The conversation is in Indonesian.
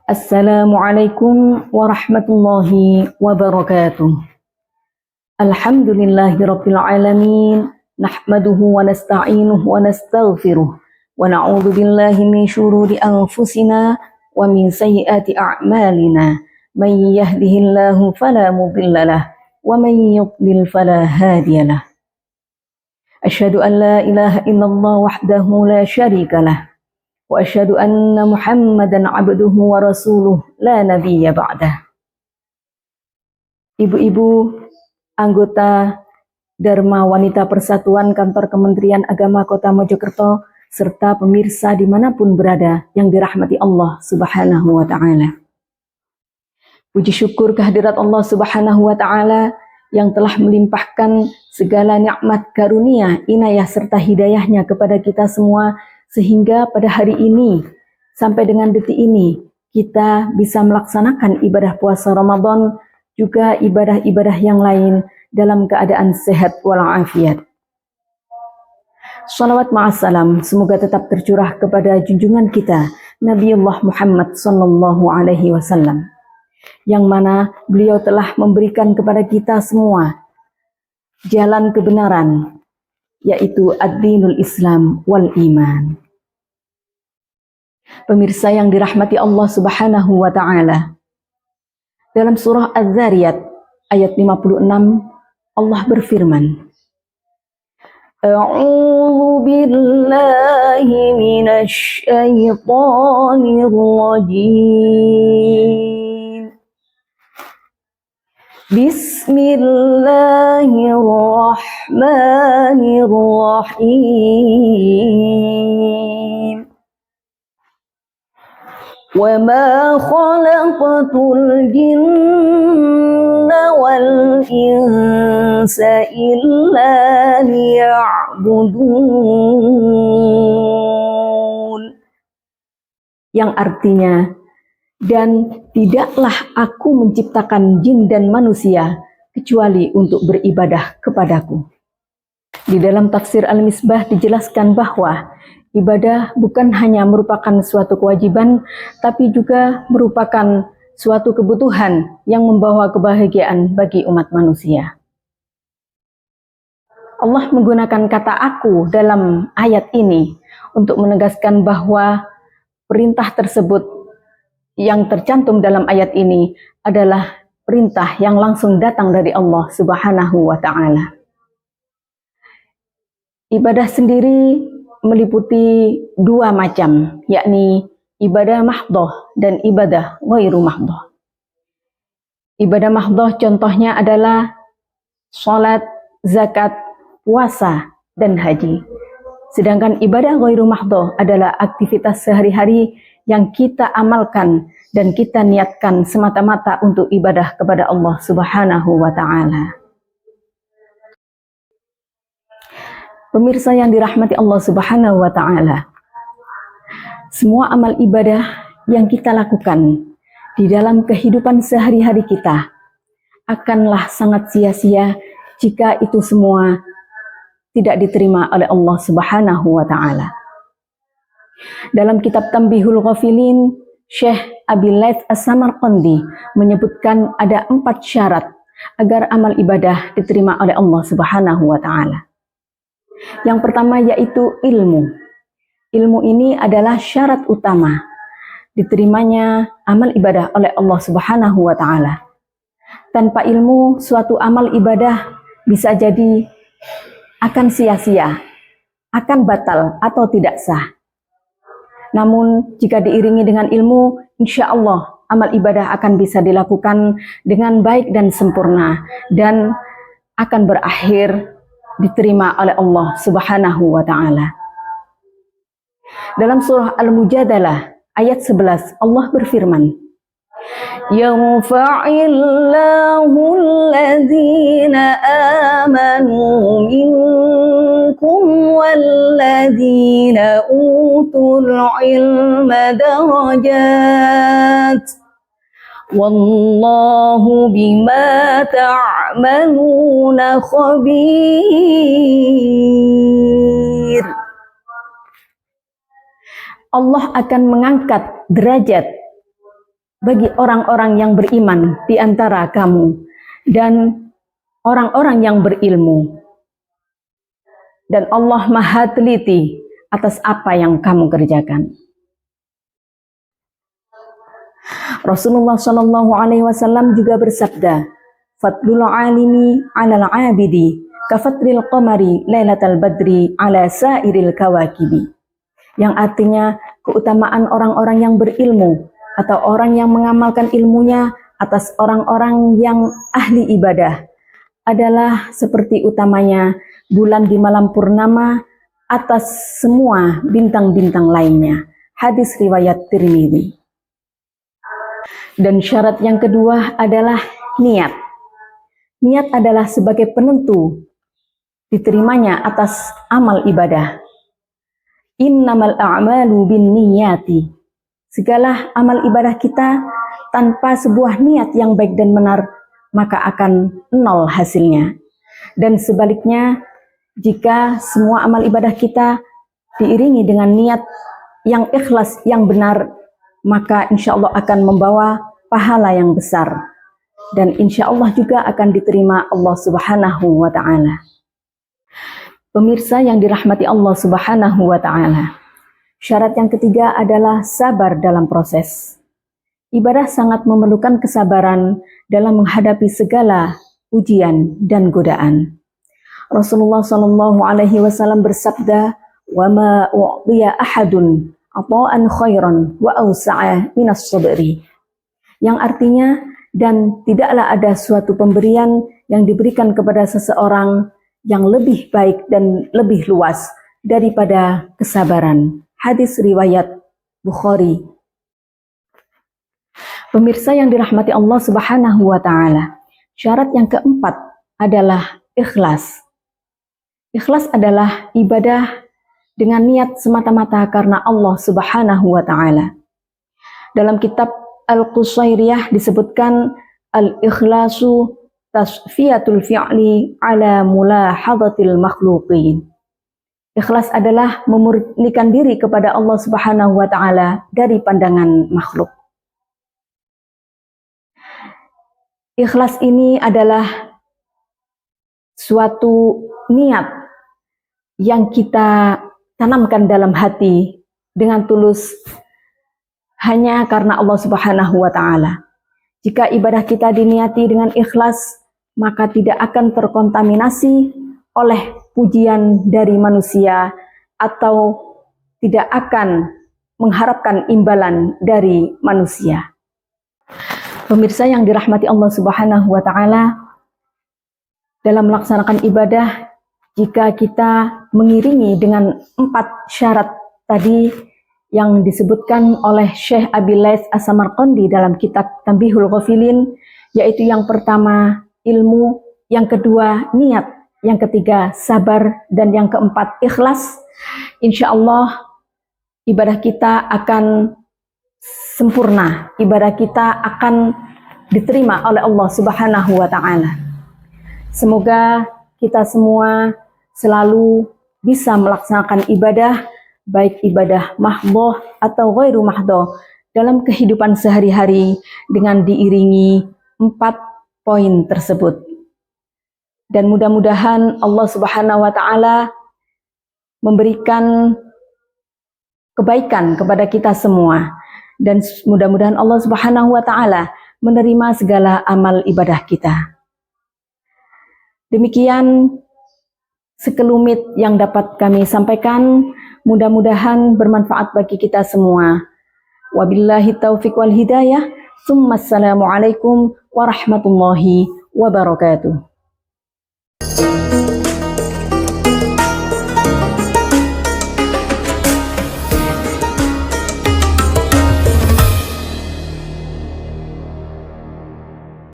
Assalamualaikum warahmatullahi wabarakatuh. Alhamdulillahirabbil alamin. Nahmaduhu wa nasta'inuhu wa nastaghfiruh. Wa na'udzu billahi min syururi anfusina wa min sayyiati a'malina. May yahdihillahu fala mudhillalah wa may yudlil fala hadiyalah. Asyhadu an la ilaha illallah wahdahu la syarikalah. Wa asyhadu anna Muhammadan abduhu wa rasuluh la nabiyya ba'dah. Ibu-ibu anggota Dharma Wanita Persatuan Kantor Kementerian Agama Kota Mojokerto serta pemirsa dimanapun berada yang dirahmati Allah Subhanahu wa Ta'ala. Puji syukur kehadirat Allah Subhanahu wa Ta'ala yang telah melimpahkan segala nikmat karunia, inayah serta hidayahnya kepada kita semua, sehingga pada hari ini sampai dengan detik ini kita bisa melaksanakan ibadah puasa Ramadan, juga ibadah-ibadah yang lain dalam keadaan sehat walafiat. Salawat ma'assalam semoga tetap tercurah kepada junjungan kita Nabiullah Muhammad sallallahu alaihi wasallam, yang mana beliau telah memberikan kepada kita semua jalan kebenaran, yaitu ad-dinul Islam wal iman. Pemirsa yang dirahmati Allah Subhanahu wa Ta'ala, dalam surah Az-Zariyat ayat 56 Allah berfirman, A'udzu billahi minasy syaithanir rajim. Bismillahirrahmanirrahim. Wa ma khalaqatul jinna wal insa illa liya'budun. Yang artinya, dan tidaklah aku menciptakan jin dan manusia kecuali untuk beribadah kepadaku. Di dalam tafsir Al-Misbah dijelaskan bahwa ibadah bukan hanya merupakan suatu kewajiban, tapi juga merupakan suatu kebutuhan yang membawa kebahagiaan bagi umat manusia. Allah menggunakan kata aku dalam ayat ini untuk menegaskan bahwa perintah tersebut yang tercantum dalam ayat ini adalah perintah yang langsung datang dari Allah Subhanahu wa Ta'ala. Ibadah sendiri meliputi dua macam, yakni ibadah mahdhah dan ibadah ghairu mahdhah. Ibadah mahdhah contohnya adalah salat, zakat, puasa, dan haji. Sedangkan ibadah ghairu mahdhah adalah aktivitas sehari-hari yang kita amalkan dan kita niatkan semata-mata untuk ibadah kepada Allah Subhanahu wa Ta'ala. Pemirsa yang dirahmati Allah Subhanahu wa Ta'ala, semua amal ibadah yang kita lakukan di dalam kehidupan sehari-hari kita akanlah sangat sia-sia jika itu semua tidak diterima oleh Allah Subhanahu wa Ta'ala. Dalam kitab Tanbihul Ghafilin, Syekh Abi Laits As-Samarqandi menyebutkan ada 4 syarat agar amal ibadah diterima oleh Allah Subhanahu wa Ta'ala. Yang pertama yaitu ilmu. Ilmu ini adalah syarat utama diterimanya amal ibadah oleh Allah Subhanahu wa Ta'ala. Tanpa ilmu, suatu amal ibadah bisa jadi akan sia-sia, akan batal atau tidak sah. Namun jika diiringi dengan ilmu, insya Allah amal ibadah akan bisa dilakukan dengan baik dan sempurna, dan akan berakhir diterima oleh Allah Subhanahu wa Ta'ala. Dalam surah Al-Mujadalah ayat 11 Allah berfirman, Yarfa'illahu alladhina amanu minkum walladhina utul ilma darajat. Wallahu bima ta'maluna khabir. Allah akan mengangkat derajat bagi orang-orang yang beriman di antara kamu dan orang-orang yang berilmu. Dan Allah Maha teliti atas apa yang kamu kerjakan. Rasulullah Shallallahu Alaihi Wasallam juga bersabda, "Fadlul alimi 'alal 'abidi, kafatril qamari lailatal badri 'ala sairil kawakibi." Yang artinya keutamaan orang-orang yang berilmu atau orang yang mengamalkan ilmunya atas orang-orang yang ahli ibadah adalah seperti utamanya bulan di malam purnama atas semua bintang-bintang lainnya. Hadis riwayat Tirmidzi. Dan syarat yang kedua adalah niat. Niat adalah sebagai penentu diterimanya atas amal ibadah. Innamal a'malu binniyati. Segala amal ibadah kita tanpa sebuah niat yang baik dan benar, maka akan nol hasilnya. Dan sebaliknya, jika semua amal ibadah kita diiringi dengan niat yang ikhlas, yang benar, maka insya Allah akan membawa pahala yang besar. Dan insya Allah juga akan diterima Allah Subhanahu wa Ta'ala. Pemirsa yang dirahmati Allah Subhanahu wa Ta'ala, syarat yang ketiga adalah sabar dalam proses. Ibadah sangat memerlukan kesabaran dalam menghadapi segala ujian dan godaan. Rasulullah Shallallahu Alaihi Wasallam bersabda, "Wa ma u'tiya ahadun ata'an khairan wa awsa'a minas sabri." Yang artinya, dan tidaklah ada suatu pemberian yang diberikan kepada seseorang yang lebih baik dan lebih luas daripada kesabaran. Hadis riwayat Bukhari. Pemirsa yang dirahmati Allah Subhanahu wa Ta'ala, syarat yang keempat adalah ikhlas. Ikhlas adalah ibadah dengan niat semata-mata karena Allah Subhanahu wa Ta'ala. Dalam kitab Al-Qusairiyah disebutkan al-ikhlasu tasfiyatul fi'li ala mulahadatil makhluqin. Ikhlas adalah memurnikan diri kepada Allah Subhanahu wa Ta'ala dari pandangan makhluk. Ikhlas ini adalah suatu niat yang kita tanamkan dalam hati dengan tulus hanya karena Allah Subhanahu wa Ta'ala. Jika ibadah kita diniati dengan ikhlas, maka tidak akan terkontaminasi oleh pujian dari manusia atau tidak akan mengharapkan imbalan dari manusia. Pemirsa yang dirahmati Allah Subhanahu wa Ta'ala, dalam melaksanakan ibadah, jika kita mengiringi dengan 4 syarat tadi yang disebutkan oleh Syekh Abi Laits As-Samarqandi dalam kitab Tanbihul Ghafilin, yaitu yang pertama ilmu, yang kedua niat, yang ketiga sabar, dan yang keempat ikhlas, insya Allah ibadah kita akan sempurna, ibadah kita akan diterima oleh Allah Subhanahu wa Ta'ala. Semoga kita semua selalu bisa melaksanakan ibadah, baik ibadah mahdhah atau ghairu mahdhah, dalam kehidupan sehari-hari dengan diiringi 4 poin tersebut. Dan mudah-mudahan Allah Subhanahu wa Ta'ala memberikan kebaikan kepada kita semua, dan mudah-mudahan Allah Subhanahu wa Ta'ala menerima segala amal ibadah kita. Demikian sekelumit yang dapat kami sampaikan, mudah-mudahan bermanfaat bagi kita semua. Wabillahi taufiq wal hidayah. Assalamualaikum warahmatullahi wabarakatuh.